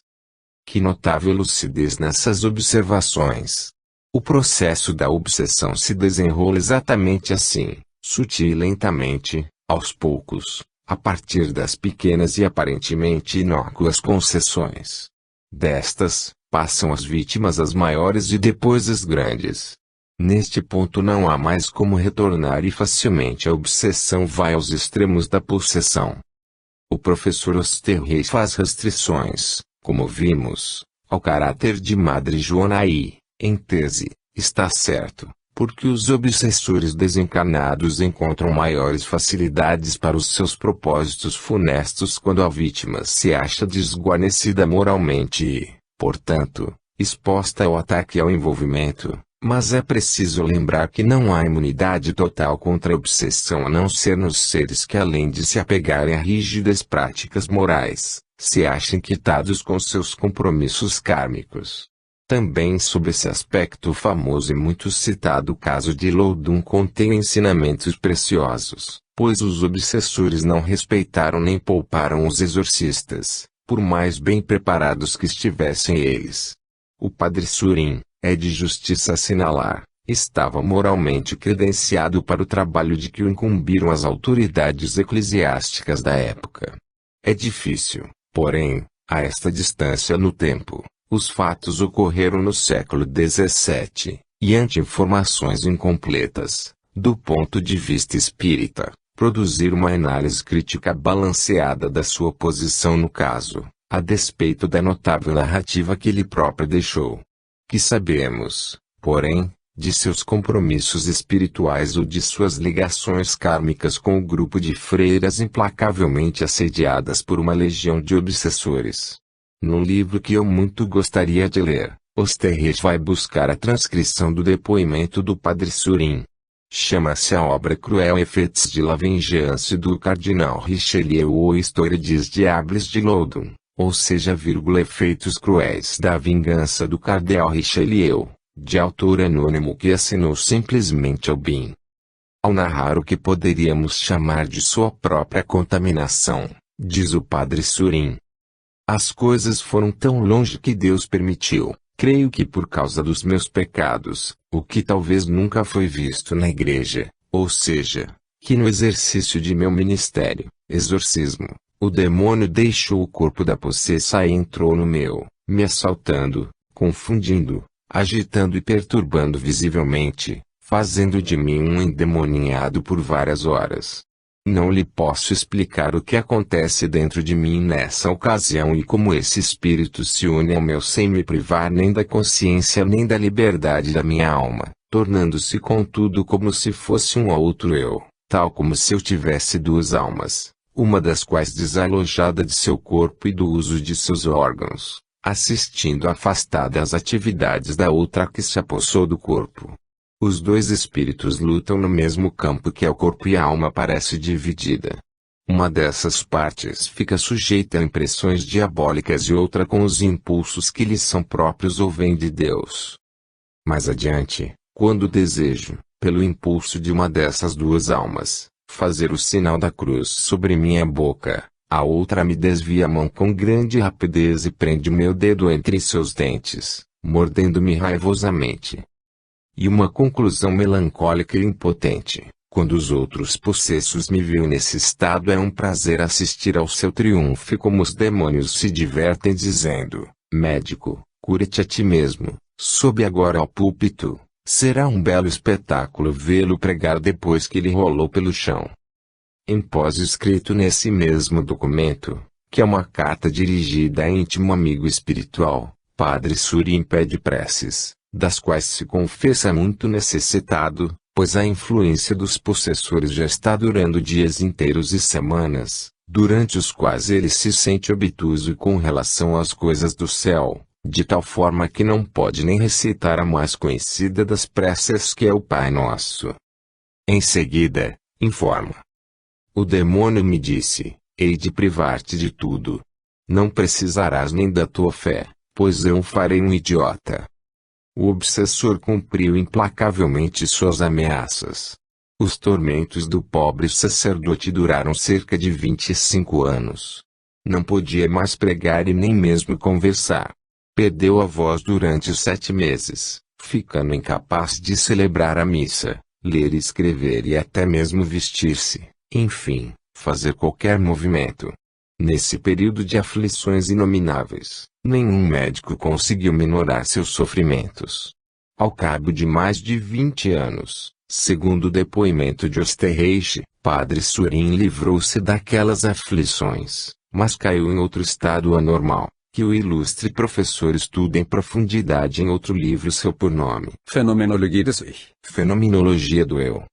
Que notável lucidez nessas observações! O processo da obsessão se desenrola exatamente assim, sutil e lentamente, aos poucos, a partir das pequenas e aparentemente inócuas concessões. Destas, passam as vítimas as maiores e depois as grandes. Neste ponto não há mais como retornar e facilmente a obsessão vai aos extremos da possessão. O professor Osterrey faz restrições, como vimos, ao caráter de Madre Joana e, em tese, está certo, porque os obsessores desencarnados encontram maiores facilidades para os seus propósitos funestos quando a vítima se acha desguarnecida moralmente e, portanto, exposta ao ataque e ao envolvimento. Mas é preciso lembrar que não há imunidade total contra a obsessão a não ser nos seres que além de se apegarem a rígidas práticas morais, se achem quitados com seus compromissos kármicos. Também sob esse aspecto o famoso e muito citado caso de Loudun contém ensinamentos preciosos, pois os obsessores não respeitaram nem pouparam os exorcistas, por mais bem preparados que estivessem eles. O padre Surim, é de justiça assinalar, estava moralmente credenciado para o trabalho de que o incumbiram as autoridades eclesiásticas da época. É difícil, porém, a esta distância no tempo, os fatos ocorreram no século XVII, e ante informações incompletas, do ponto de vista espírita, produzir uma análise crítica balanceada da sua posição no caso, a despeito da notável narrativa que ele próprio deixou. Que sabemos, porém, de seus compromissos espirituais ou de suas ligações kármicas com o grupo de freiras implacavelmente assediadas por uma legião de obsessores. No livro que eu muito gostaria de ler, Osterrey vai buscar a transcrição do depoimento do padre Surim. Chama-se a obra Cruel Effets de la Vengeance do Cardinal Richelieu ou Histoire des Diables de Loudun. Ou seja, efeitos cruéis da vingança do Cardeal Richelieu, de autor anônimo que assinou simplesmente Albin. Ao narrar o que poderíamos chamar de sua própria contaminação, diz o padre Surim. As coisas foram tão longe que Deus permitiu, creio que por causa dos meus pecados, o que talvez nunca foi visto na igreja, ou seja, que no exercício de meu ministério, exorcismo, o demônio deixou o corpo da possessa e entrou no meu, me assaltando, confundindo, agitando e perturbando visivelmente, fazendo de mim um endemoninhado por várias horas. Não lhe posso explicar o que acontece dentro de mim nessa ocasião e como esse espírito se une ao meu sem me privar nem da consciência nem da liberdade da minha alma, tornando-se contudo como se fosse um outro eu, tal como se eu tivesse duas almas, uma das quais desalojada de seu corpo e do uso de seus órgãos, assistindo afastada às atividades da outra que se apossou do corpo. Os dois espíritos lutam no mesmo campo que é o corpo e a alma parece dividida. Uma dessas partes fica sujeita a impressões diabólicas e outra com os impulsos que lhes são próprios ou vêm de Deus. Mais adiante, quando desejo, pelo impulso de uma dessas duas almas, fazer o sinal da cruz sobre minha boca, a outra me desvia a mão com grande rapidez e prende meu dedo entre seus dentes, mordendo-me raivosamente. E uma conclusão melancólica e impotente, quando os outros possessos me veem nesse estado, é um prazer assistir ao seu triunfo e como os demônios se divertem dizendo: médico, Cura-te a ti mesmo, sobe agora ao púlpito. Será um belo espetáculo vê-lo pregar depois que ele rolou pelo chão. Em pós-escrito nesse mesmo documento, que é uma carta dirigida a íntimo amigo espiritual, Padre Surim pede preces, das quais se confessa muito necessitado, pois a influência dos possessores já está durando dias inteiros e semanas, durante os quais ele se sente obtuso com relação às coisas do céu, de tal forma que não pode nem recitar a mais conhecida das preces, que é o Pai Nosso. Em seguida, informa: o demônio me disse: hei de privar-te de tudo. Não precisarás nem da tua fé, pois eu o farei um idiota. O obsessor cumpriu implacavelmente suas ameaças. Os tormentos do pobre sacerdote duraram cerca de 25 anos. Não podia mais pregar e nem mesmo conversar. Perdeu a voz durante 7 meses, ficando incapaz de celebrar a missa, ler e escrever e até mesmo vestir-se, enfim, fazer qualquer movimento. Nesse período de aflições inomináveis, nenhum médico conseguiu minorar seus sofrimentos. Ao cabo de mais de 20 anos, segundo o depoimento de Osterreich, Padre Surim livrou-se daquelas aflições, mas caiu em outro estado anormal, que o ilustre professor estuda em profundidade em outro livro seu por nome Fenomenologia des Ich. Fenomenologia do Eu.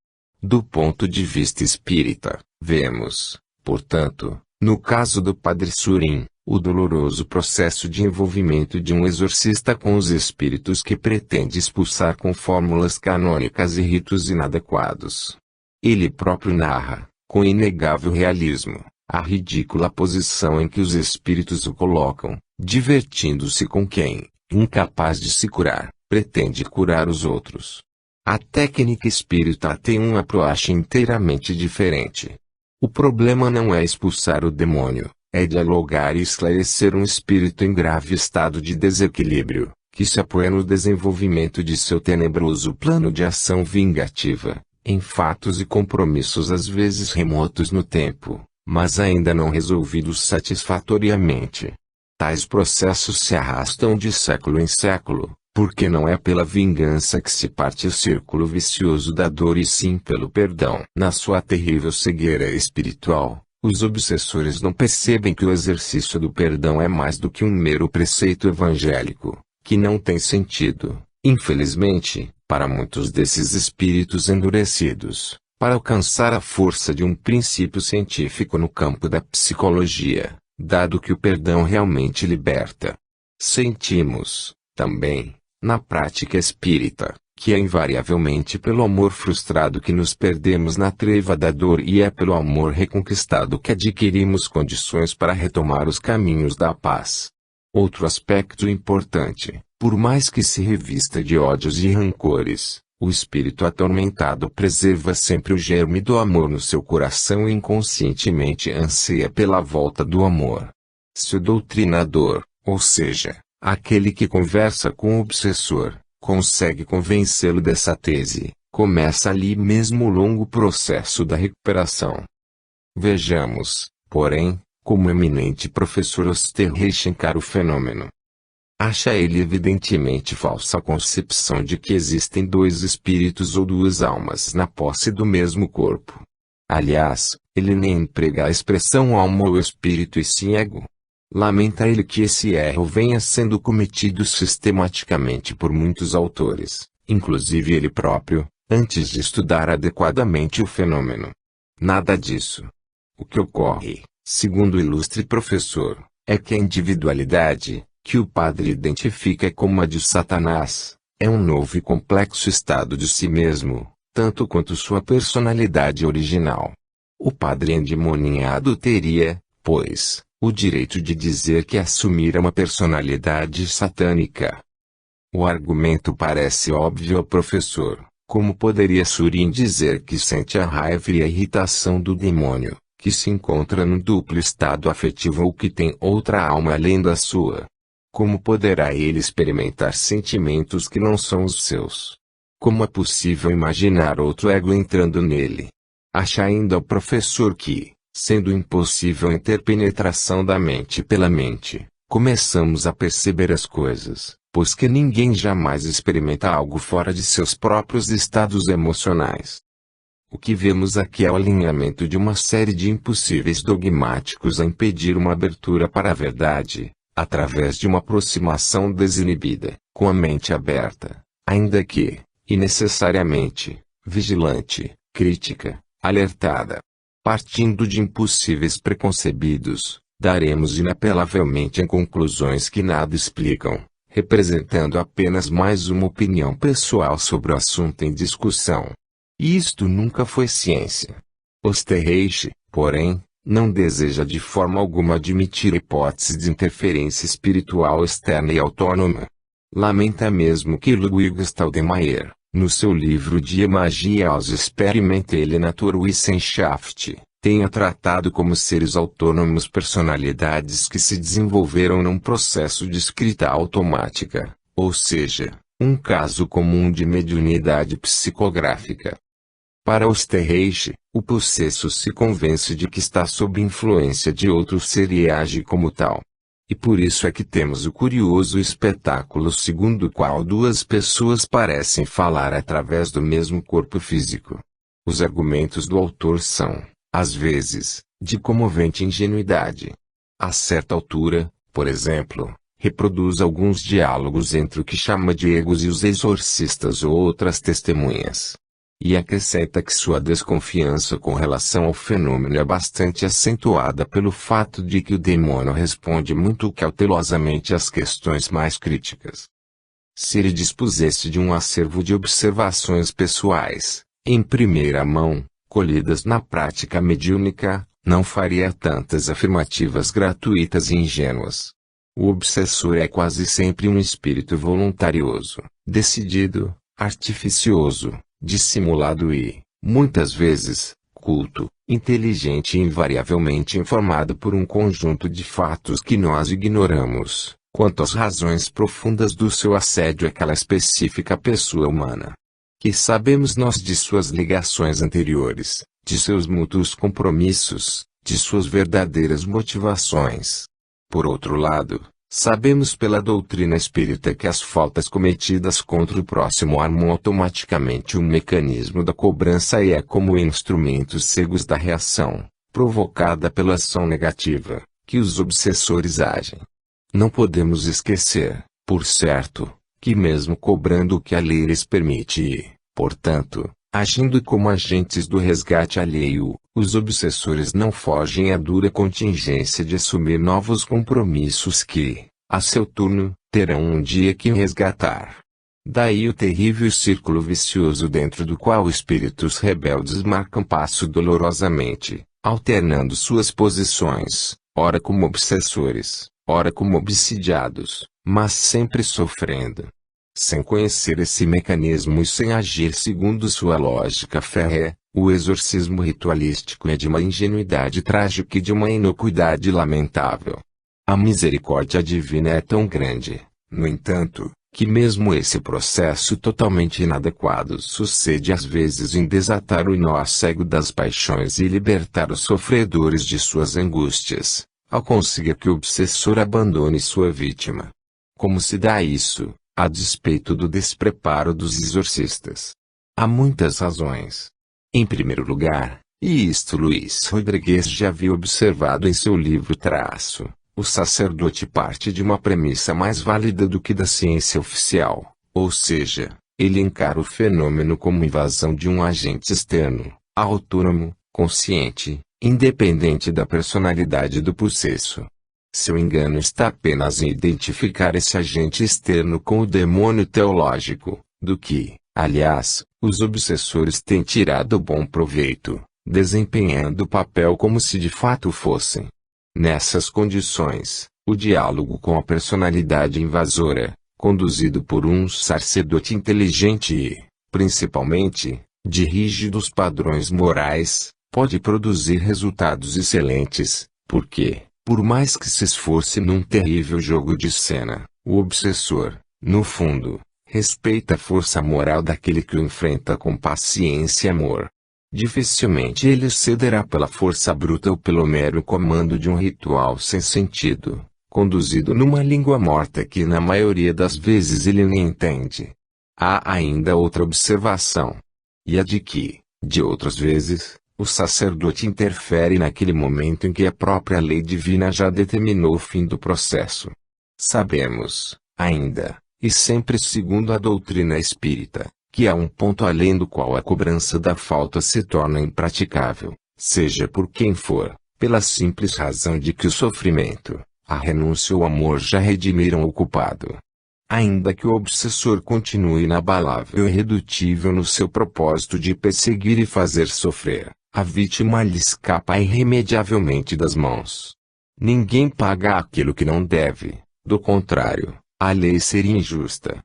Do ponto de vista espírita, vemos, portanto, no caso do Padre Surim, o doloroso processo de envolvimento de um exorcista com os espíritos que pretende expulsar com fórmulas canônicas e ritos inadequados. Ele próprio narra, com inegável realismo, a ridícula posição em que os espíritos o colocam, divertindo-se com quem, incapaz de se curar, pretende curar os outros. A técnica espírita tem uma approach inteiramente diferente. O problema não é expulsar o demônio, é dialogar e esclarecer um espírito em grave estado de desequilíbrio, que se apoia no desenvolvimento de seu tenebroso plano de ação vingativa, em fatos e compromissos às vezes remotos no tempo, mas ainda não resolvidos satisfatoriamente. Tais processos se arrastam de século em século, porque não é pela vingança que se parte o círculo vicioso da dor e sim pelo perdão. Na sua terrível cegueira espiritual, os obsessores não percebem que o exercício do perdão é mais do que um mero preceito evangélico, que não tem sentido, infelizmente, para muitos desses espíritos endurecidos, para alcançar a força de um princípio científico no campo da psicologia, dado que o perdão realmente liberta. Sentimos, também, na prática espírita, que é invariavelmente pelo amor frustrado que nos perdemos na treva da dor e é pelo amor reconquistado que adquirimos condições para retomar os caminhos da paz. Outro aspecto importante, por mais que se revista de ódios e rancores, o espírito atormentado preserva sempre o germe do amor no seu coração e inconscientemente anseia pela volta do amor. Se o doutrinador, ou seja, aquele que conversa com o obsessor, consegue convencê-lo dessa tese, começa ali mesmo o longo processo da recuperação. Vejamos, porém, como o eminente professor Osterreich encara o fenômeno. Acha ele evidentemente falsa a concepção de que existem 2 espíritos ou 2 almas na posse do mesmo corpo. Aliás, ele nem emprega a expressão alma ou espírito e sim ego. Lamenta ele que esse erro venha sendo cometido sistematicamente por muitos autores, inclusive ele próprio, antes de estudar adequadamente o fenômeno. Nada disso. O que ocorre, segundo o ilustre professor, é que a individualidade, que o padre identifica como a de Satanás, é um novo e complexo estado de si mesmo, tanto quanto sua personalidade original. O padre endemoniado teria, pois, o direito de dizer que assumira uma personalidade satânica. O argumento parece óbvio ao professor. Como poderia Surim dizer que sente a raiva e a irritação do demônio, que se encontra num duplo estado afetivo ou que tem outra alma além da sua? Como poderá ele experimentar sentimentos que não são os seus? Como é possível imaginar outro ego entrando nele? Acha ainda o professor que, sendo impossível a interpenetração da mente pela mente, começamos a perceber as coisas, pois que ninguém jamais experimenta algo fora de seus próprios estados emocionais. O que vemos aqui é o alinhamento de uma série de impossíveis dogmáticos a impedir uma abertura para a verdade, através de uma aproximação desinibida, com a mente aberta, ainda que, e necessariamente, vigilante, crítica, alertada. Partindo de impossíveis preconcebidos, daremos inapelavelmente em conclusões que nada explicam, representando apenas mais uma opinião pessoal sobre o assunto em discussão. E isto nunca foi ciência. Osterreich, porém, não deseja de forma alguma admitir a hipótese de interferência espiritual externa e autônoma. Lamenta mesmo que Ludwig Staudenmayer, no seu livro Die Magie aus experimentelle Naturwissenschaft, tenha tratado como seres autônomos personalidades que se desenvolveram num processo de escrita automática, ou seja, um caso comum de mediunidade psicográfica. Para Osterreich, o possesso se convence de que está sob influência de outro ser e age como tal. E por isso é que temos o curioso espetáculo segundo o qual duas pessoas parecem falar através do mesmo corpo físico. Os argumentos do autor são, às vezes, de comovente ingenuidade. A certa altura, por exemplo, reproduz alguns diálogos entre o que chama de egos e os exorcistas ou outras testemunhas. E acrescenta que sua desconfiança com relação ao fenômeno é bastante acentuada pelo fato de que o demônio responde muito cautelosamente às questões mais críticas. Se ele dispusesse de um acervo de observações pessoais, em primeira mão, colhidas na prática mediúnica, não faria tantas afirmativas gratuitas e ingênuas. O obsessor é quase sempre um espírito voluntarioso, decidido, artificioso, dissimulado e, muitas vezes, culto, inteligente e invariavelmente informado por um conjunto de fatos que nós ignoramos, quanto às razões profundas do seu assédio àquela específica pessoa humana. Que sabemos nós de suas ligações anteriores, de seus mútuos compromissos, de suas verdadeiras motivações. Por outro lado, sabemos pela doutrina espírita que as faltas cometidas contra o próximo armam automaticamente o mecanismo da cobrança e é como instrumentos cegos da reação, provocada pela ação negativa, que os obsessores agem. Não podemos esquecer, por certo, que mesmo cobrando o que a lei lhes permite e, portanto, agindo como agentes do resgate alheio, os obsessores não fogem à dura contingência de assumir novos compromissos que, a seu turno, terão um dia que resgatar. Daí o terrível círculo vicioso dentro do qual espíritos rebeldes marcam passo dolorosamente, alternando suas posições, ora como obsessores, ora como obsidiados, mas sempre sofrendo. Sem conhecer esse mecanismo e sem agir segundo sua lógica férrea, o exorcismo ritualístico é de uma ingenuidade trágica e de uma inocuidade lamentável. A misericórdia divina é tão grande, no entanto, que mesmo esse processo totalmente inadequado sucede às vezes em desatar o nó cego das paixões e libertar os sofredores de suas angústias, ao conseguir que o obsessor abandone sua vítima. Como se dá isso, a despeito do despreparo dos exorcistas? Há muitas razões. Em primeiro lugar, e isto Luiz Rodrigues já havia observado em seu livro Traço, o sacerdote parte de uma premissa mais válida do que da ciência oficial, ou seja, ele encara o fenômeno como invasão de um agente externo, autônomo, consciente, independente da personalidade do possesso. Seu engano está apenas em identificar esse agente externo com o demônio teológico, do que, aliás, os obsessores têm tirado bom proveito, desempenhando o papel como se de fato fossem. Nessas condições, o diálogo com a personalidade invasora, conduzido por um sacerdote inteligente e, principalmente, de rígidos padrões morais, pode produzir resultados excelentes, porque, por mais que se esforce num terrível jogo de cena, o obsessor, no fundo, respeita a força moral daquele que o enfrenta com paciência e amor. Dificilmente ele cederá pela força bruta ou pelo mero comando de um ritual sem sentido, conduzido numa língua morta que na maioria das vezes ele nem entende. Há ainda outra observação. E a de que, de outras vezes, o sacerdote interfere naquele momento em que a própria lei divina já determinou o fim do processo. Sabemos, ainda, e sempre segundo a doutrina espírita, que há um ponto além do qual a cobrança da falta se torna impraticável, seja por quem for, pela simples razão de que o sofrimento, a renúncia ou o amor já redimiram o culpado. Ainda que o obsessor continue inabalável e irredutível no seu propósito de perseguir e fazer sofrer, a vítima lhe escapa irremediavelmente das mãos. Ninguém paga aquilo que não deve, do contrário, a lei seria injusta.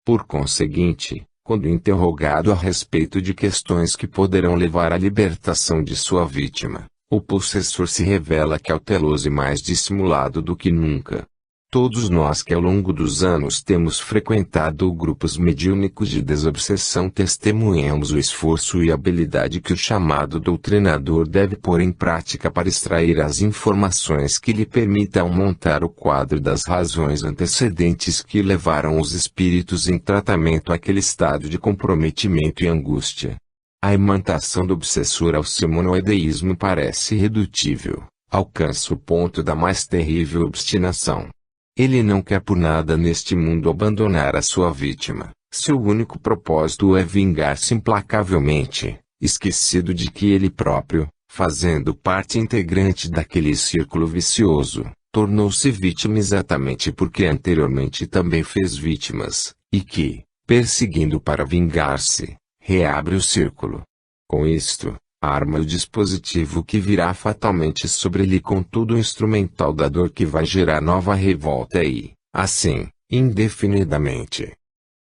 Por conseguinte, quando interrogado a respeito de questões que poderão levar à libertação de sua vítima, o possessor se revela cauteloso e mais dissimulado do que nunca. Todos nós que ao longo dos anos temos frequentado grupos mediúnicos de desobsessão testemunhamos o esforço e habilidade que o chamado doutrinador deve pôr em prática para extrair as informações que lhe permitam montar o quadro das razões antecedentes que levaram os espíritos em tratamento àquele estado de comprometimento e angústia. A imantação do obsessor ao seu monoideísmo parece irredutível, alcança o ponto da mais terrível obstinação. Ele não quer por nada neste mundo abandonar a sua vítima, seu único propósito é vingar-se implacavelmente, esquecido de que ele próprio, fazendo parte integrante daquele círculo vicioso, tornou-se vítima exatamente porque anteriormente também fez vítimas, e que, perseguindo para vingar-se, reabre o círculo. Com isto, arma o dispositivo que virá fatalmente sobre ele com todo o instrumental da dor que vai gerar nova revolta e, assim, indefinidamente.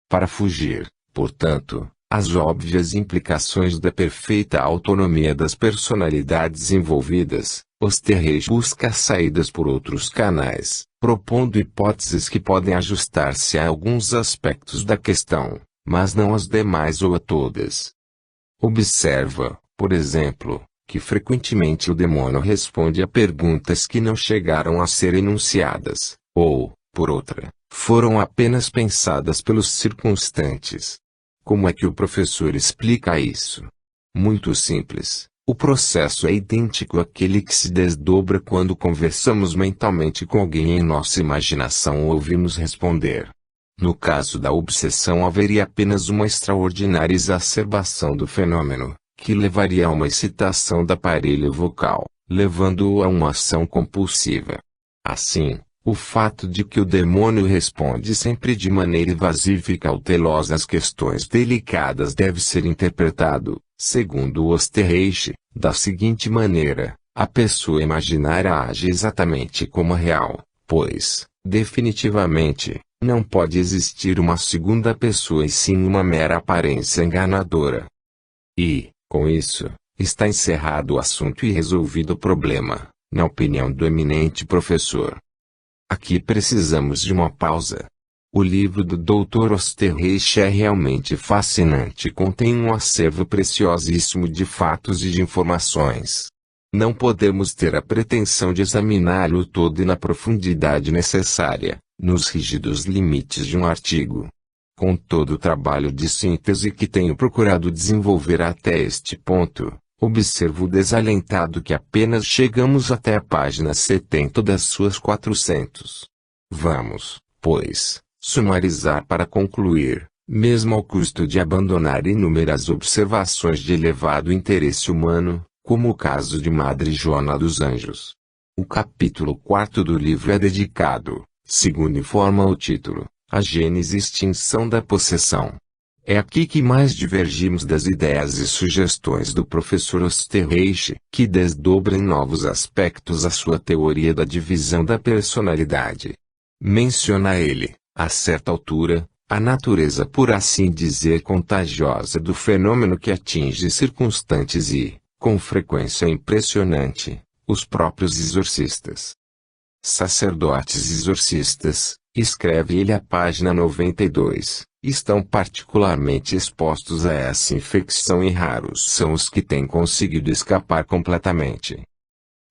Para fugir, portanto, às óbvias implicações da perfeita autonomia das personalidades envolvidas, Osterreich busca saídas por outros canais, propondo hipóteses que podem ajustar-se a alguns aspectos da questão, mas não às demais ou a todas. Observa, por exemplo, que frequentemente o demônio responde a perguntas que não chegaram a ser enunciadas, ou, por outra, foram apenas pensadas pelos circunstantes. Como é que o professor explica isso? Muito simples, o processo é idêntico àquele que se desdobra quando conversamos mentalmente com alguém em nossa imaginação ou ouvimos responder. No caso da obsessão haveria apenas uma extraordinária exacerbação do fenômeno, que levaria a uma excitação do aparelho vocal, levando-o a uma ação compulsiva. Assim, o fato de que o demônio responde sempre de maneira evasiva e cautelosa às questões delicadas deve ser interpretado, segundo Osterreich, da seguinte maneira: a pessoa imaginária age exatamente como a real, pois, definitivamente, não pode existir uma segunda pessoa e sim uma mera aparência enganadora. E, com isso, está encerrado o assunto e resolvido o problema, na opinião do eminente professor. Aqui precisamos de uma pausa. O livro do Dr. Osterreich é realmente fascinante e contém um acervo preciosíssimo de fatos e de informações. Não podemos ter a pretensão de examiná-lo todo e na profundidade necessária, nos rígidos limites de um artigo. Com todo o trabalho de síntese que tenho procurado desenvolver até este ponto, observo desalentado que apenas chegamos até a página 70 das suas 400. Vamos, pois, sumarizar para concluir, mesmo ao custo de abandonar inúmeras observações de elevado interesse humano, como o caso de Madre Joana dos Anjos. O capítulo 4 do livro é dedicado, segundo informa o título, a gênese e extinção da possessão. É aqui que mais divergimos das ideias e sugestões do professor Osterreich, que desdobra em novos aspectos a sua teoria da divisão da personalidade. Menciona ele, a certa altura, a natureza por assim dizer contagiosa do fenômeno que atinge circunstantes e, com frequência impressionante, os próprios exorcistas. Sacerdotes exorcistas, escreve ele à página 92, estão particularmente expostos a essa infecção e raros são os que têm conseguido escapar completamente.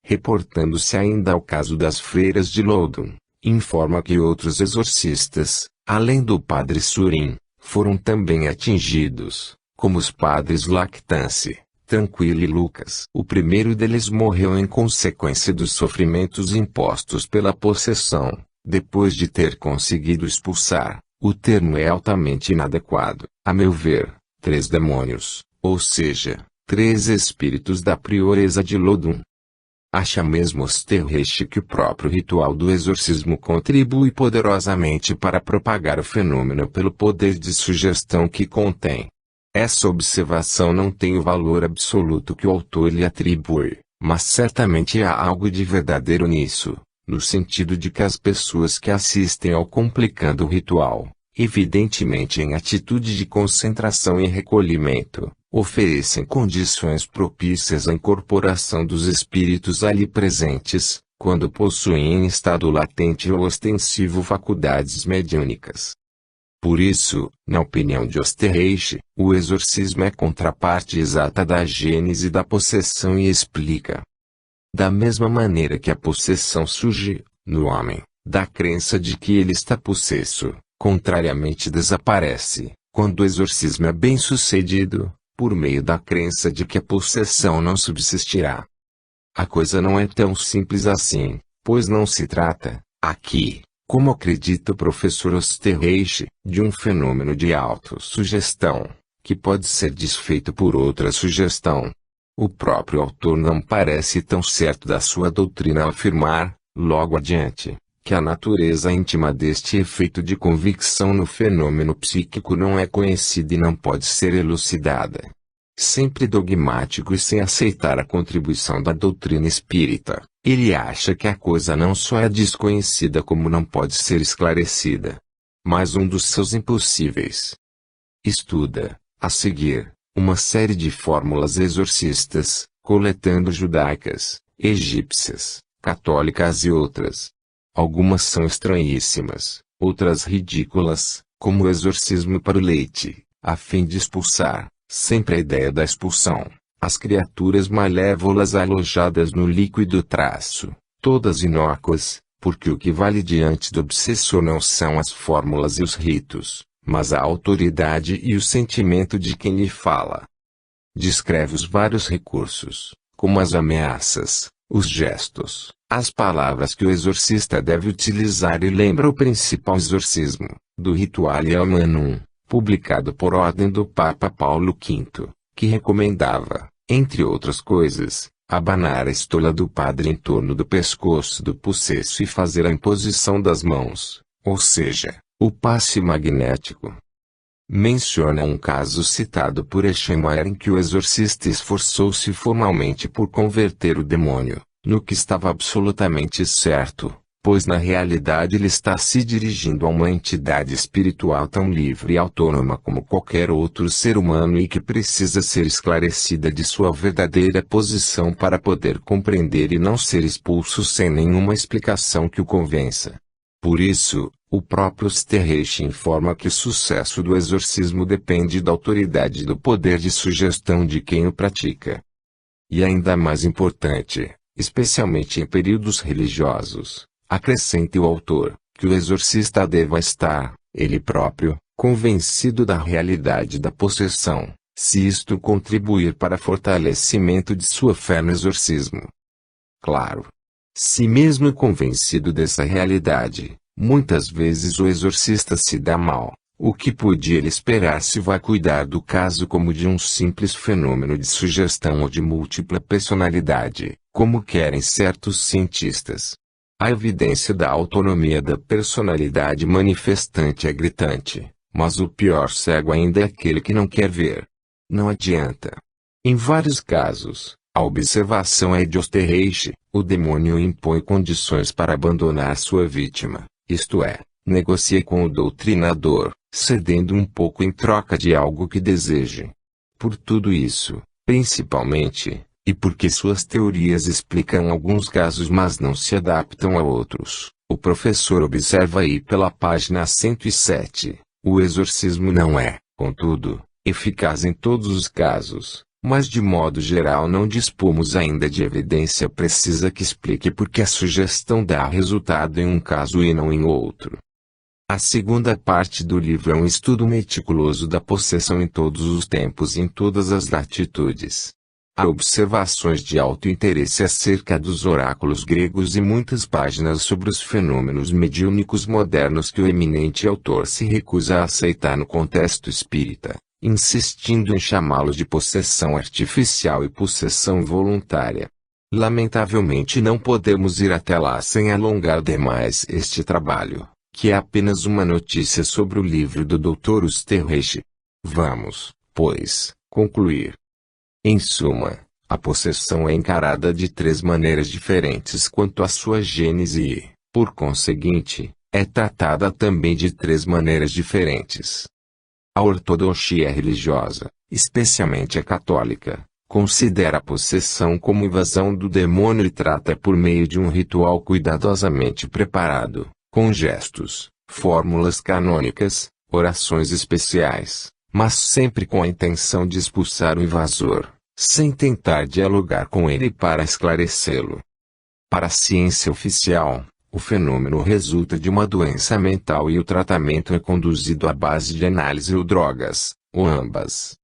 reportando-se ainda ao caso das freiras de Loudun, informa que outros exorcistas, além do padre Surim, foram também atingidos, como os padres Lactance, Tranquilo e Lucas. O primeiro deles morreu em consequência dos sofrimentos impostos pela possessão, depois de ter conseguido expulsar, o termo é altamente inadequado, a meu ver, 3 demônios, ou seja, 3 espíritos da prioresa de Loudun. Acha mesmo Osterreich que o próprio ritual do exorcismo contribui poderosamente para propagar o fenômeno pelo poder de sugestão que contém. Essa observação não tem o valor absoluto que o autor lhe atribui, mas certamente há algo de verdadeiro nisso, no sentido de que as pessoas que assistem ao complicando ritual, evidentemente em atitude de concentração e recolhimento, oferecem condições propícias à incorporação dos espíritos ali presentes, quando possuem em estado latente ou ostensivo faculdades mediúnicas. Por isso, na opinião de Osterreich, o exorcismo é contraparte exata da gênese da possessão e explica. Da mesma maneira que a possessão surge, no homem, da crença de que ele está possesso, contrariamente desaparece, quando o exorcismo é bem sucedido, por meio da crença de que a possessão não subsistirá. A coisa não é tão simples assim, pois não se trata, aqui, como acredita o professor Osterreich, de um fenômeno de autossugestão, que pode ser desfeito por outra sugestão. O próprio autor não parece tão certo da sua doutrina ao afirmar, logo adiante, que a natureza íntima deste efeito de convicção no fenômeno psíquico não é conhecida e não pode ser elucidada. Sempre dogmático e sem aceitar a contribuição da doutrina espírita, ele acha que a coisa não só é desconhecida como não pode ser esclarecida. Mais um dos seus impossíveis. Estuda, a seguir, uma série de fórmulas exorcistas, coletando judaicas, egípcias, católicas e outras. Algumas são estranhíssimas, outras ridículas, como o exorcismo para o leite, a fim de expulsar, sempre a ideia da expulsão, as criaturas malévolas alojadas no líquido traço, todas inócuas, porque o que vale diante do obsessor não são as fórmulas e os ritos, mas a autoridade e o sentimento de quem lhe fala. Descreve os vários recursos, como as ameaças, os gestos, as palavras que o exorcista deve utilizar e lembra o principal exorcismo, do Ritualia Humanum, publicado por ordem do Papa Paulo V, que recomendava, entre outras coisas, abanar a estola do padre em torno do pescoço do possesso e fazer a imposição das mãos, ou seja, o passe magnético. Menciona um caso citado por Eschenmaier em que o exorcista esforçou-se formalmente por converter o demônio, no que estava absolutamente certo, pois na realidade ele está se dirigindo a uma entidade espiritual tão livre e autônoma como qualquer outro ser humano e que precisa ser esclarecida de sua verdadeira posição para poder compreender e não ser expulso sem nenhuma explicação que o convença. Por isso, o próprio Osterreich informa que o sucesso do exorcismo depende da autoridade e do poder de sugestão de quem o pratica. E ainda mais importante, especialmente em períodos religiosos, acrescenta o autor, que o exorcista deva estar, ele próprio, convencido da realidade da possessão, se isto contribuir para fortalecimento de sua fé no exorcismo. Claro. Se mesmo convencido dessa realidade, muitas vezes o exorcista se dá mal, o que podia ele esperar se vai cuidar do caso como de um simples fenômeno de sugestão ou de múltipla personalidade, como querem certos cientistas. A evidência da autonomia da personalidade manifestante é gritante, mas o pior cego ainda é aquele que não quer ver. Não adianta. Em vários casos, a observação é de Osterreich, o demônio impõe condições para abandonar sua vítima, isto é, negocia com o doutrinador, cedendo um pouco em troca de algo que deseje. Por tudo isso, principalmente, e porque suas teorias explicam alguns casos mas não se adaptam a outros, o professor observa aí pela página 107, o exorcismo não é, contudo, eficaz em todos os casos, Mas de modo geral não dispomos ainda de evidência precisa que explique por que a sugestão dá resultado em um caso e não em outro. A segunda parte do livro é um estudo meticuloso da possessão em todos os tempos e em todas as latitudes. Há observações de alto interesse acerca dos oráculos gregos e muitas páginas sobre os fenômenos mediúnicos modernos que o eminente autor se recusa a aceitar no contexto espírita, insistindo em chamá-los de possessão artificial e possessão voluntária. Lamentavelmente não podemos ir até lá sem alongar demais este trabalho, que é apenas uma notícia sobre o livro do Dr. Usterreich. Vamos, pois, concluir. Em suma, a possessão é encarada de três maneiras diferentes quanto à sua gênese e, por conseguinte, é tratada também de três maneiras diferentes. A ortodoxia religiosa, especialmente a católica, considera a possessão como invasão do demônio e trata por meio de um ritual cuidadosamente preparado, com gestos, fórmulas canônicas, orações especiais, mas sempre com a intenção de expulsar o invasor, sem tentar dialogar com ele para esclarecê-lo. Para a ciência oficial, o fenômeno resulta de uma doença mental e o tratamento é conduzido à base de análise ou drogas, ou ambas.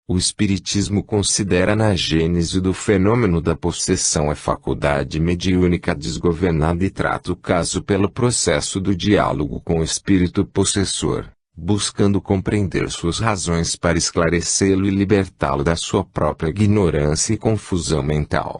O Espiritismo considera na gênese do fenômeno da possessão a faculdade mediúnica desgovernada e trata o caso pelo processo do diálogo com o espírito possessor, buscando compreender suas razões para esclarecê-lo e libertá-lo da sua própria ignorância e confusão mental.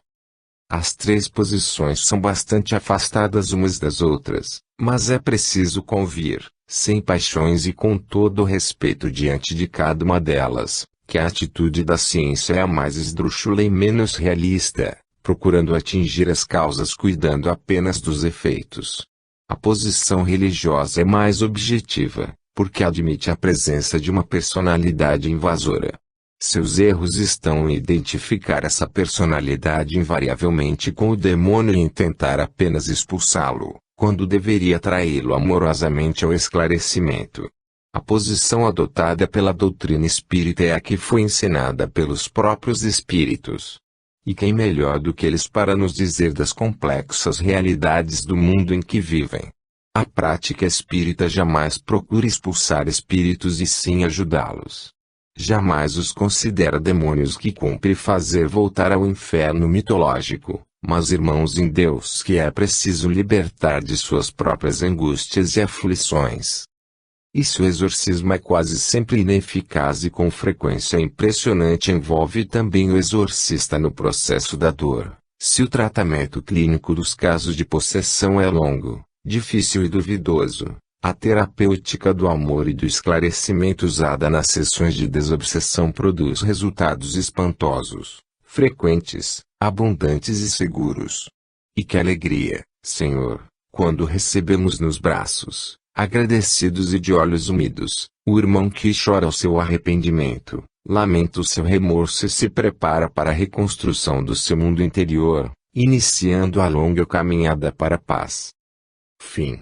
As três posições são bastante afastadas umas das outras, mas é preciso convir, sem paixões e com todo o respeito diante de cada uma delas, que a atitude da ciência é a mais esdrúxula e menos realista, procurando atingir as causas cuidando apenas dos efeitos. A posição religiosa é mais objetiva, porque admite a presença de uma personalidade invasora. Seus erros estão em identificar essa personalidade invariavelmente com o demônio e em tentar apenas expulsá-lo, quando deveria atraí-lo amorosamente ao esclarecimento. A posição adotada pela doutrina espírita é a que foi ensinada pelos próprios espíritos. E quem melhor do que eles para nos dizer das complexas realidades do mundo em que vivem? A prática espírita jamais procura expulsar espíritos e sim ajudá-los. Jamais os considera demônios que cumpre fazer voltar ao inferno mitológico, mas irmãos em Deus que é preciso libertar de suas próprias angústias e aflições. E se o exorcismo é quase sempre ineficaz e com frequência impressionante envolve também o exorcista no processo da dor, se o tratamento clínico dos casos de possessão é longo, difícil e duvidoso, a terapêutica do amor e do esclarecimento usada nas sessões de desobsessão produz resultados espantosos, frequentes, abundantes e seguros. E que alegria, Senhor, quando recebemos nos braços, agradecidos e de olhos úmidos, o irmão que chora o seu arrependimento, lamenta o seu remorso e se prepara para a reconstrução do seu mundo interior, iniciando a longa caminhada para a paz. Fim.